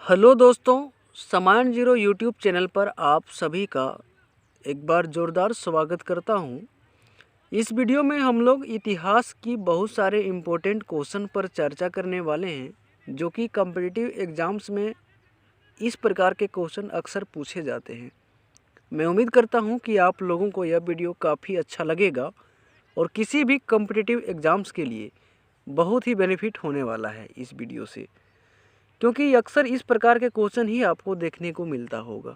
Hello दोस्तों, सामान zero YouTube channel पर आप सभी का एक बार ज़ोरदार स्वागत करता हूं। इस वीडियो में हम लोग इतिहास की बहुत सारे इम्पोर्टेंट क्वेश्चन पर चर्चा करने वाले हैं जो कि कॉम्पिटिटिव एग्ज़ाम्स में इस प्रकार के क्वेश्चन अक्सर पूछे जाते हैं। मैं उम्मीद करता हूं कि आप लोगों को यह वीडियो काफ़ी अच्छा लगेगा और किसी भी कॉम्पिटिटिव एग्ज़ाम्स के लिए बहुत ही बेनिफिट होने वाला है इस वीडियो से, क्योंकि अक्सर इस प्रकार के क्वेश्चन ही आपको देखने को मिलता होगा।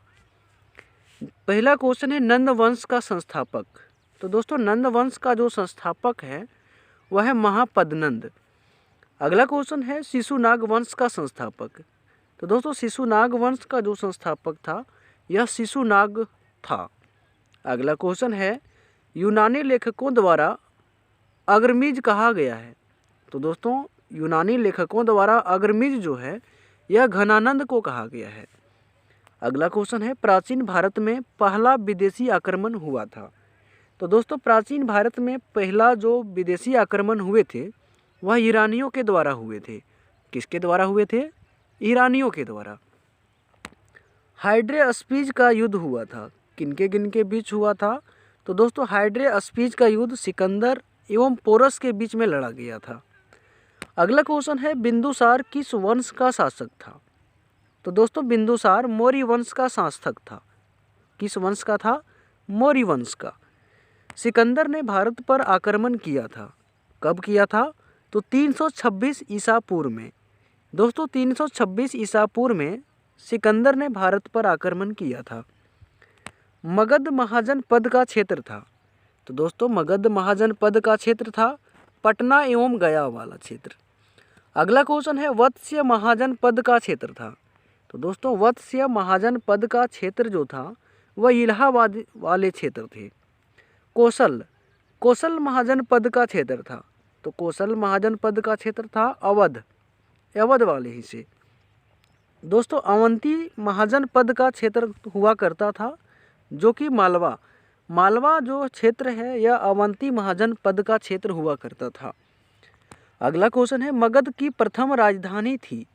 पहला क्वेश्चन है नंद वंश का संस्थापक। तो दोस्तों नंद वंश का जो संस्थापक है वह है महापद्नंद। अगला क्वेश्चन है शिशुनाग वंश का संस्थापक। तो दोस्तों शिशुनाग वंश का जो संस्थापक था यह शिशुनाग था। अगला क्वेश्चन है यूनानी लेखकों द्वारा अग्रमीज कहा गया है। तो दोस्तों यूनानी लेखकों द्वारा अग्रमीज जो है यह घनानंद को कहा गया है। अगला क्वेश्चन है प्राचीन भारत में पहला विदेशी आक्रमण हुआ था। तो दोस्तों प्राचीन भारत में पहला जो विदेशी आक्रमण हुए थे वह ईरानियों के द्वारा हुए थे। किसके द्वारा हुए थे? ईरानियों के द्वारा। हाइड्रेस्पीज का युद्ध हुआ था। किनके बीच हुआ था? तो दोस्तों हाइड्रेस्पीज का युद्ध सिकंदर एवं पोरस के बीच में लड़ा गया था। अगला क्वेश्चन है बिंदुसार किस वंश का शासक था? तो दोस्तों बिंदुसार मौर्य वंश का शासक था। किस वंश का था? मौर्य वंश का। सिकंदर ने भारत पर आक्रमण किया था। कब किया था? तो 326 ईसा पूर्व में। दोस्तों 326 ईसा पूर्व में सिकंदर ने भारत पर आक्रमण किया था। मगध महाजन पद का क्षेत्र था। तो दोस्तों मगध महाजन पद का क्षेत्र था पटना एवं गया वाला क्षेत्र। अगला क्वेश्चन है वत्स्य महाजन पद का क्षेत्र था। तो दोस्तों वत्स्य महाजन पद का क्षेत्र जो था वह इलाहाबाद वाले क्षेत्र थे। कौशल महाजन पद का क्षेत्र था। तो कौशल महाजन पद का क्षेत्र था अवध वाले ही से। दोस्तों अवंती महाजन पद का क्षेत्र हुआ करता था जो कि मालवा जो क्षेत्र है यह अवंती महाजन पद का क्षेत्र हुआ करता था। अगला क्वेश्चन है मगध की प्रथम राजधानी थी।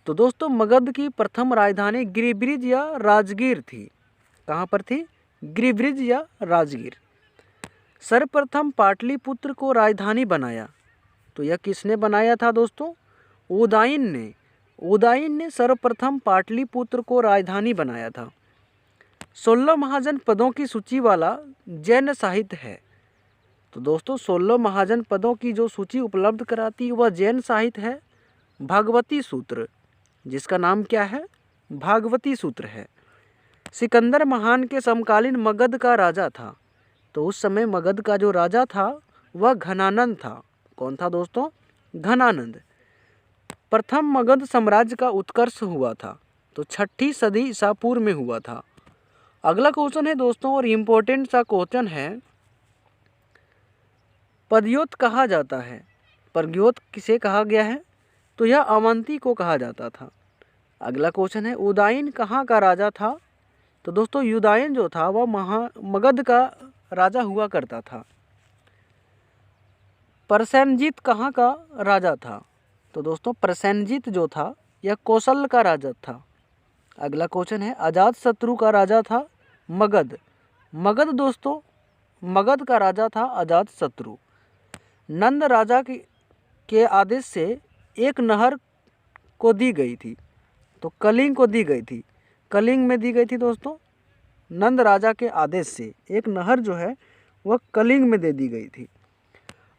तो दोस्तों मगध की प्रथम राजधानी गिरिब्रिज या राजगीर थी। कहाँ पर थी? गिरिब्रिज या राजगीर। सर्वप्रथम पाटलिपुत्र को राजधानी बनाया। तो यह किसने बनाया था दोस्तों? उदयन ने सर्वप्रथम पाटलिपुत्र को राजधानी बनाया था। 16 महाजन पदों की सूची वाला जैन साहित्य है। तो दोस्तों 16 महाजन पदों की जो सूची उपलब्ध कराती है वह जैन साहित्य है भागवती सूत्र, जिसका नाम क्या है? भागवती सूत्र है। सिकंदर महान के समकालीन मगध का राजा था। तो उस समय मगध का जो राजा था वह घनानंद था। कौन था दोस्तों? घनानंद। प्रथम मगध साम्राज्य का उत्कर्ष हुआ था। तो 6ठी सदी ईसा पूर्व में हुआ था। अगला क्वेश्चन है दोस्तों और इम्पोर्टेंट सा क्वेश्चन है पदयोत कहा जाता है। पदयोत किसे कहा गया है? तो यह अवंती को कहा जाता था। अगला क्वेश्चन है उदयन कहाँ का राजा था? तो दोस्तों उदयन जो था वह मगध का राजा हुआ करता था। प्रसेनजीत कहाँ का राजा था? तो दोस्तों प्रसेनजीत जो था यह कौशल का राजा था। अगला क्वेश्चन है अजातशत्रु का राजा था मगध दोस्तों मगध का राजा था अजातशत्रु। नंद राजा के आदेश से एक नहर को दी गई थी। तो कलिंग को दी गई थी। कलिंग में दी गई थी दोस्तों। नंद राजा के आदेश से एक नहर जो है वह कलिंग में दे दी गई थी।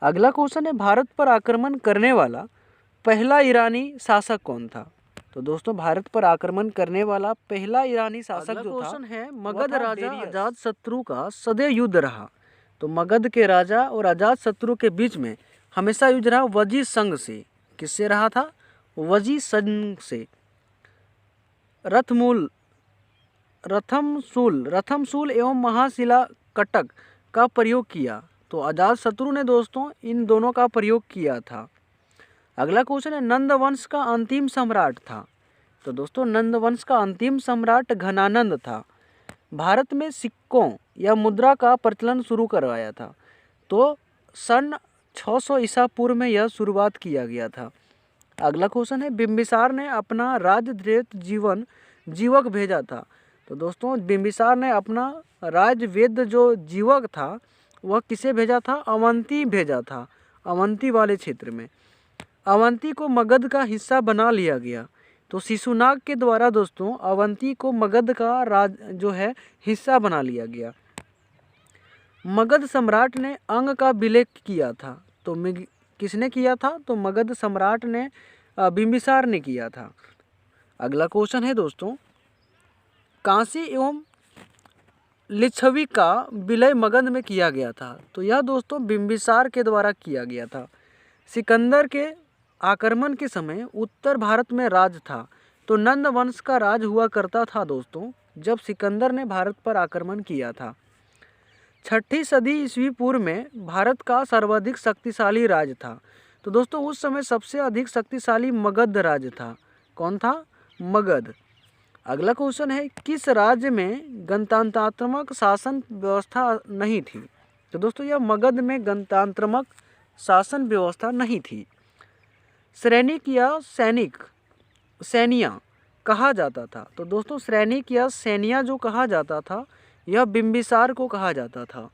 अगला क्वेश्चन है भारत पर आक्रमण करने वाला पहला ईरानी शासक कौन था? तो दोस्तों भारत पर आक्रमण करने वाला पहला ईरानी शासक जो था है मगध राजा अजातशत्रु का सदैव युद्ध रहा। तो मगध के राजा और अजातशत्रु के बीच में हमेशा युद्ध रहा वजी संघ से। किससे रहा था? वजी संघ से। रथमसूल एवं महाशिला कटक का प्रयोग किया। तो अजातशत्रु ने दोस्तों इन दोनों का प्रयोग किया था। अगला क्वेश्चन है नंद वंश का अंतिम सम्राट था। तो दोस्तों नंद वंश का अंतिम सम्राट घनानंद था। भारत में सिक्कों या मुद्रा का प्रचलन शुरू करवाया था। तो सन 600 ईसा पूर्व में यह शुरुआत किया गया था। अगला क्वेश्चन है बिंबिसार ने अपना राजद्रेत जीवक भेजा था। तो दोस्तों बिंबिसार ने अपना राजवेद जो जीवक था वह किसे भेजा था? अवंती भेजा था। अवंती वाले क्षेत्र में अवंती को मगध का हिस्सा बना लिया गया। तो शिशुनाग के द्वारा दोस्तों अवंती को मगध का राज जो है हिस्सा बना लिया गया। मगध सम्राट ने अंग का विलय किया था। तो किसने किया था? तो मगध सम्राट ने बिंबिसार ने किया था। अगला क्वेश्चन है दोस्तों कांसी एवं लिच्छवी का विलय मगध में किया गया था। तो यह दोस्तों बिंबिसार के द्वारा किया गया था। सिकंदर के आक्रमण के समय उत्तर भारत में राज था। तो नंद वंश का राज हुआ करता था दोस्तों जब सिकंदर ने भारत पर आक्रमण किया था। 6ठी सदी ईस्वी पूर्व में भारत का सर्वाधिक शक्तिशाली राज था। तो दोस्तों उस समय सबसे अधिक शक्तिशाली मगध राज्य था। कौन था? मगध। अगला क्वेश्चन है किस राज्य में गणतंत्रात्मक शासन व्यवस्था नहीं थी? तो दोस्तों यह मगध में गणतंत्रात्मक शासन व्यवस्था नहीं थी। सैनिक या सैनिया कहा जाता था। तो दोस्तों सैनिक या सैनिया जो कहा जाता था यह बिंबिसार को कहा जाता था।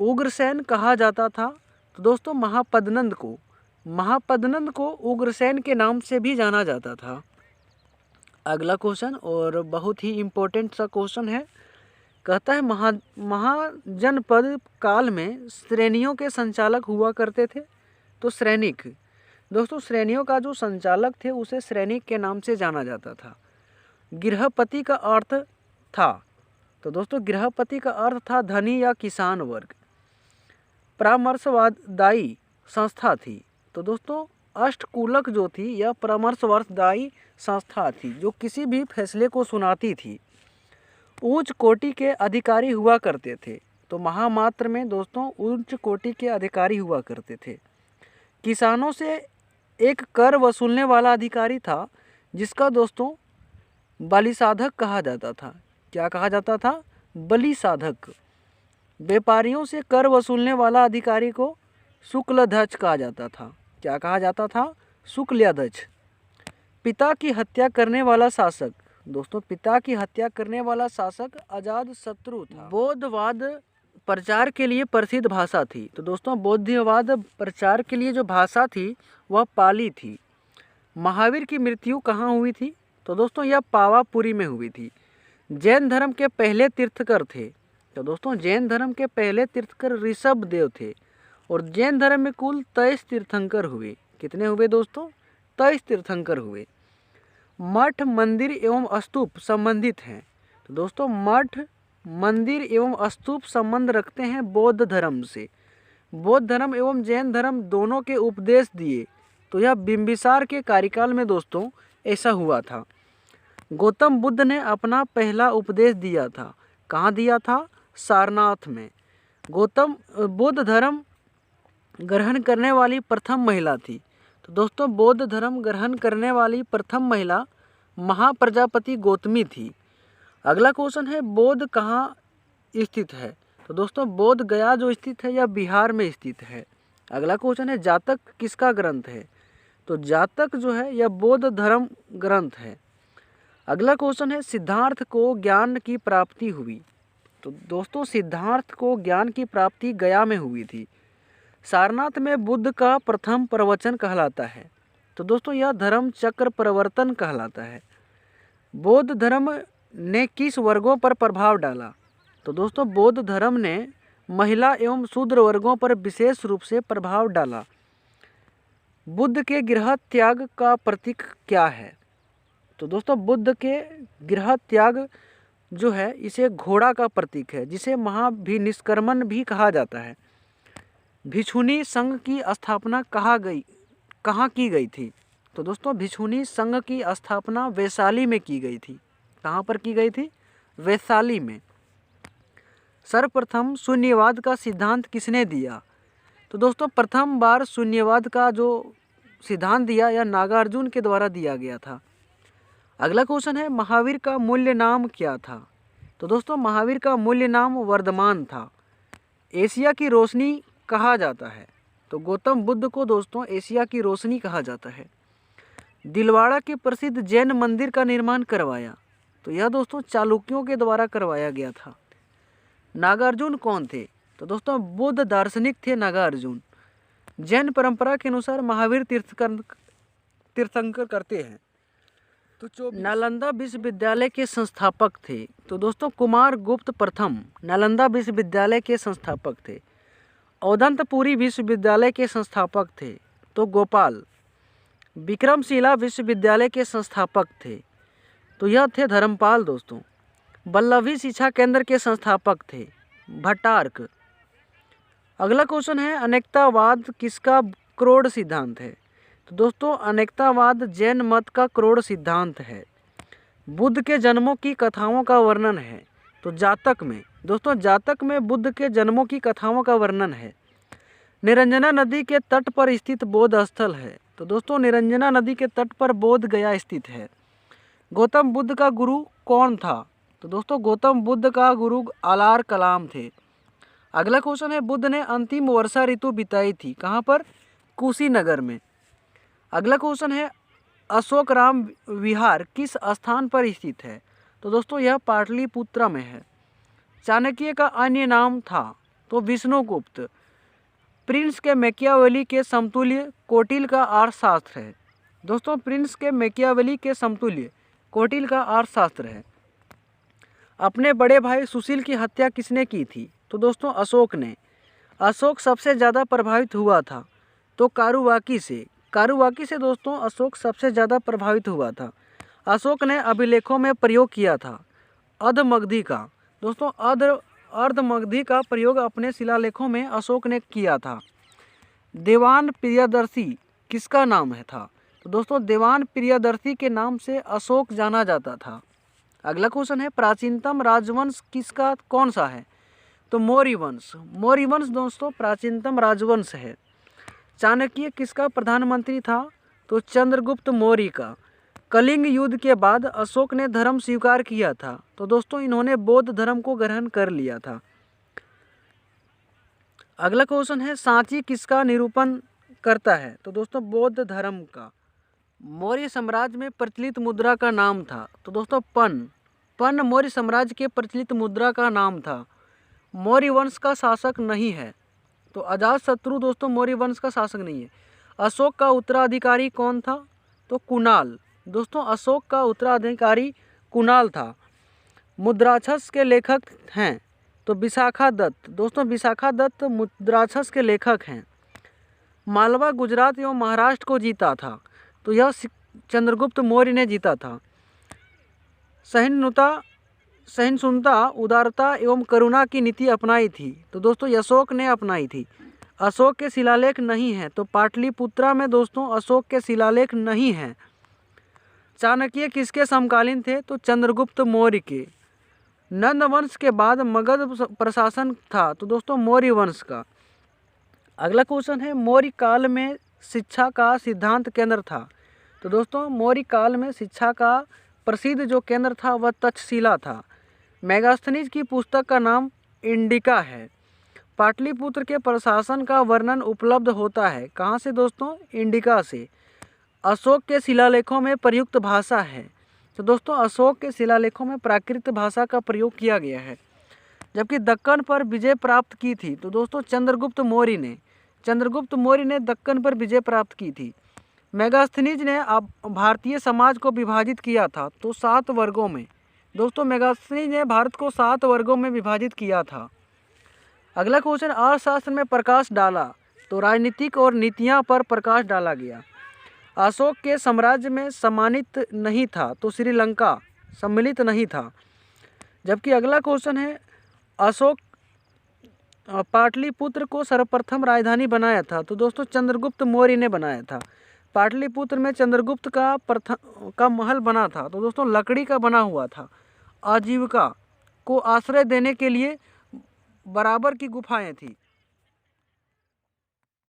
उग्रसेन कहा जाता था। तो दोस्तों महापद्नंद को उग्रसेन के नाम से भी जाना जाता था। अगला क्वेश्चन और बहुत ही इम्पोर्टेंट सा क्वेश्चन है। कहता है महाजनपद काल में श्रेणियों के संचालक हुआ करते थे। तो श्रेणिक दोस्तों श्रेणियों का जो संचालक थे उसे श्रेणिक के नाम से जाना जाता था। गृहपति का अर्थ था। तो दोस्तों गृहपति का अर्थ था धनी या किसान वर्ग। परामर्शदायी संस्था थी। तो दोस्तों अष्टकूलक जो थी यह परामर्शदायी संस्था थी जो किसी भी फैसले को सुनाती थी। उच्च कोटि के अधिकारी हुआ करते थे। तो महामात्र में दोस्तों उच्च कोटि के अधिकारी हुआ करते थे। किसानों से एक कर वसूलने वाला अधिकारी था जिसका दोस्तों बलिसाधक कहा जाता था। क्या कहा जाता था? बलिसाधक। व्यापारियों से कर वसूलने वाला अधिकारी को शुक्लाध्यक्ष कहा जाता था। क्या कहा जाता था? शुक्लाध्यक्ष। पिता की हत्या करने वाला शासक दोस्तों पिता की हत्या करने वाला शासक अजातशत्रु था। बौद्धवाद प्रचार के लिए प्रसिद्ध भाषा थी। तो दोस्तों बौद्धवाद प्रचार के लिए जो भाषा थी वह पाली थी। महावीर की मृत्यु कहाँ हुई थी? तो दोस्तों यह पावापुरी में हुई थी। जैन धर्म के पहले तीर्थकर थे। तो दोस्तों जैन धर्म के पहले तीर्थकर ऋषभ देव थे और जैन धर्म में कुल 23 तीर्थंकर हुए। कितने हुए दोस्तों? 23 तीर्थंकर हुए। मठ मंदिर एवं स्तूप संबंधित हैं। तो दोस्तों मठ मंदिर एवं स्तूप संबंध रखते हैं बौद्ध धर्म से। बौद्ध धर्म एवं जैन धर्म दोनों के उपदेश दिए। तो यह बिंबिसार के कार्यकाल में दोस्तों ऐसा हुआ था। गौतम बुद्ध ने अपना पहला उपदेश दिया था। कहाँ दिया था? सारनाथ में। गौतम बौद्ध धर्म ग्रहण करने वाली प्रथम महिला थी। तो दोस्तों बौद्ध धर्म ग्रहण करने वाली प्रथम महिला महाप्रजापति गौतमी थी। अगला क्वेश्चन है बौद्ध कहाँ स्थित है? तो दोस्तों बोध गया जो स्थित है यह बिहार में स्थित है। अगला क्वेश्चन है जातक किसका ग्रंथ है? तो जातक जो है यह बौद्ध धर्म ग्रंथ है। अगला क्वेश्चन है सिद्धार्थ को ज्ञान की प्राप्ति हुई। तो दोस्तों सिद्धार्थ को ज्ञान की प्राप्ति गया में हुई थी। सारनाथ में बुद्ध का प्रथम प्रवचन कहलाता है। तो दोस्तों यह धर्म चक्र प्रवर्तन कहलाता है। बौद्ध धर्म ने किस वर्गों पर प्रभाव डाला? तो दोस्तों बौद्ध धर्म ने महिला एवं शूद्र वर्गों पर विशेष रूप से प्रभाव डाला। बुद्ध के गृह त्याग का प्रतीक क्या है? तो दोस्तों बुद्ध के गृह त्याग जो है इसे घोड़ा का प्रतीक है, जिसे महाभिनिष्क्रमण भी कहा जाता है। भिक्षुणी संघ की स्थापना कहाँ की गई थी? तो दोस्तों भिक्षुणी संघ की स्थापना वैशाली में की गई थी। कहाँ पर की गई थी? वैशाली में। सर्वप्रथम शून्यवाद का सिद्धांत किसने दिया? तो दोस्तों प्रथम बार शून्यवाद का जो सिद्धांत दिया यह नागार्जुन के द्वारा दिया गया था। अगला क्वेश्चन है महावीर का मूल्य नाम क्या था? तो दोस्तों महावीर का मूल्य नाम वर्धमान था। एशिया की रोशनी कहा जाता है। तो गौतम बुद्ध को दोस्तों एशिया की रोशनी कहा जाता है। दिलवाड़ा के प्रसिद्ध जैन मंदिर का निर्माण करवाया? तो यह दोस्तों चालुक्यों के द्वारा करवाया गया था। नागार्जुन कौन थे? तो दोस्तों बुद्ध दार्शनिक थे नागार्जुन। जैन परंपरा के अनुसार महावीर तीर्थंकर करते हैं। तो नालंदा विश्वविद्यालय के संस्थापक थे? तो दोस्तों कुमार गुप्त प्रथम नालंदा विश्वविद्यालय के संस्थापक थे। औदंतपुरी विश्वविद्यालय के संस्थापक थे? तो गोपाल। विक्रमशिला विश्वविद्यालय के संस्थापक थे? तो यह थे धर्मपाल दोस्तों। वल्लभी शिक्षा केंद्र के संस्थापक थे? भट्टार्क। अगला क्वेश्चन है अनेकतावाद किसका क्रोड सिद्धांत है? तो दोस्तों अनेकतावाद जैन मत का क्रोड सिद्धांत है। बुद्ध के जन्मों की कथाओं का वर्णन है? तो जातक में। दोस्तों जातक में बुद्ध के जन्मों की कथाओं का वर्णन है। निरंजना नदी के तट पर स्थित बौद्ध स्थल है? तो दोस्तों निरंजना नदी के तट पर बोध गया स्थित है। गौतम बुद्ध का गुरु कौन था? तो दोस्तों गौतम बुद्ध का गुरु आलार कलाम थे। अगला क्वेश्चन है बुद्ध ने अंतिम वर्षा ऋतु बिताई थी कहाँ पर? कुशीनगर में। अगला क्वेश्चन है अशोकराम विहार किस स्थान पर स्थित है? तो दोस्तों यह पाटलिपुत्रा में है। चाणक्य का अन्य नाम था? तो विष्णुगुप्त। प्रिंस के मैकियावेली के समतुल्य कौटिल्य का अर्थशास्त्र है? दोस्तों प्रिंस के मैकियावेली के समतुल्य कौटिल्य का अर्थशास्त्र है। अपने बड़े भाई सुशील की हत्या किसने की थी? तो दोस्तों अशोक ने। अशोक सबसे ज़्यादा प्रभावित हुआ था? तो कारुवाकी से। कारुवाकी से दोस्तों अशोक सबसे ज़्यादा प्रभावित हुआ था। अशोक ने अभिलेखों में प्रयोग किया था अर्धमगधी का। दोस्तों अर्धमगधी का प्रयोग अपने शिलालेखों में अशोक ने किया था। देवान प्रियदर्शी किसका नाम है था? तो दोस्तों देवान प्रियदर्शी के नाम से अशोक जाना जाता था। अगला क्वेश्चन है प्राचीनतम राजवंश किसका कौन सा है? तो मौर्य वंश। मौर्य वंश दोस्तों प्राचीनतम राजवंश है। चाणक्य किसका प्रधानमंत्री था? तो चंद्रगुप्त मौर्य का। कलिंग युद्ध के बाद अशोक ने धर्म स्वीकार किया था? तो दोस्तों इन्होंने बौद्ध धर्म को ग्रहण कर लिया था। अगला क्वेश्चन है सांची किसका निरूपण करता है? तो दोस्तों बौद्ध धर्म का। मौर्य साम्राज्य में प्रचलित मुद्रा का नाम था? तो दोस्तों पन मौर्य साम्राज्य के प्रचलित मुद्रा का नाम था। मौर्य वंश का शासक नहीं है? तो अजातशत्रु दोस्तों मौर्य वंश का शासक नहीं है। अशोक का उत्तराधिकारी कौन था? तो कुणाल। दोस्तों अशोक का उत्तराधिकारी कुणाल था। मुद्राक्षस के लेखक हैं? तो विशाखा दत्त। दोस्तों विशाखा दत्त मुद्राक्षस के लेखक हैं। मालवा गुजरात एवं महाराष्ट्र को जीता था? तो यह चंद्रगुप्त मौर्य ने जीता था। सहिष्णुता उदारता एवं करुणा की नीति अपनाई थी? तो दोस्तों अशोक ने अपनाई थी। अशोक के शिलालेख नहीं हैं? तो पाटलिपुत्रा में दोस्तों अशोक के शिलालेख नहीं हैं। चाणक्य किसके समकालीन थे? तो चंद्रगुप्त मौर्य के। नंद वंश के बाद मगध प्रशासन था? तो दोस्तों मौर्य वंश का। अगला क्वेश्चन है मौर्य काल में शिक्षा का सिद्धांत केंद्र था? तो दोस्तों मौर्य काल में शिक्षा का प्रसिद्ध जो केंद्र था वह तक्षशिला था। मेगास्थनीज की पुस्तक का नाम इंडिका है। पाटलिपुत्र के प्रशासन का वर्णन उपलब्ध होता है कहाँ से दोस्तों? इंडिका से। अशोक के शिलालेखों में प्रयुक्त भाषा है? तो दोस्तों अशोक के शिलालेखों में प्राकृत भाषा का प्रयोग किया गया है। जबकि दक्कन पर विजय प्राप्त की थी? तो दोस्तों चंद्रगुप्त मौर्य ने दक्कन पर विजय प्राप्त की थी। मेगास्थनीज ने अब भारतीय समाज को विभाजित किया था? तो 7 वर्गों में। दोस्तों मेगास्थनीज ने भारत को 7 वर्गों में विभाजित किया था। अगला क्वेश्चन अर्थशास्त्र में प्रकाश डाला? तो राजनीतिक और नीतियाँ पर प्रकाश डाला गया। अशोक के साम्राज्य में सम्मानित नहीं था? तो श्रीलंका सम्मिलित नहीं था। जबकि अगला क्वेश्चन है अशोक पाटलिपुत्र को सर्वप्रथम राजधानी बनाया था? तो दोस्तों चंद्रगुप्त मौर्य ने बनाया था। पाटलिपुत्र में चंद्रगुप्त का महल बना था? तो दोस्तों लकड़ी का बना हुआ था। आजीविका को आश्रय देने के लिए बराबर की गुफाएं थी।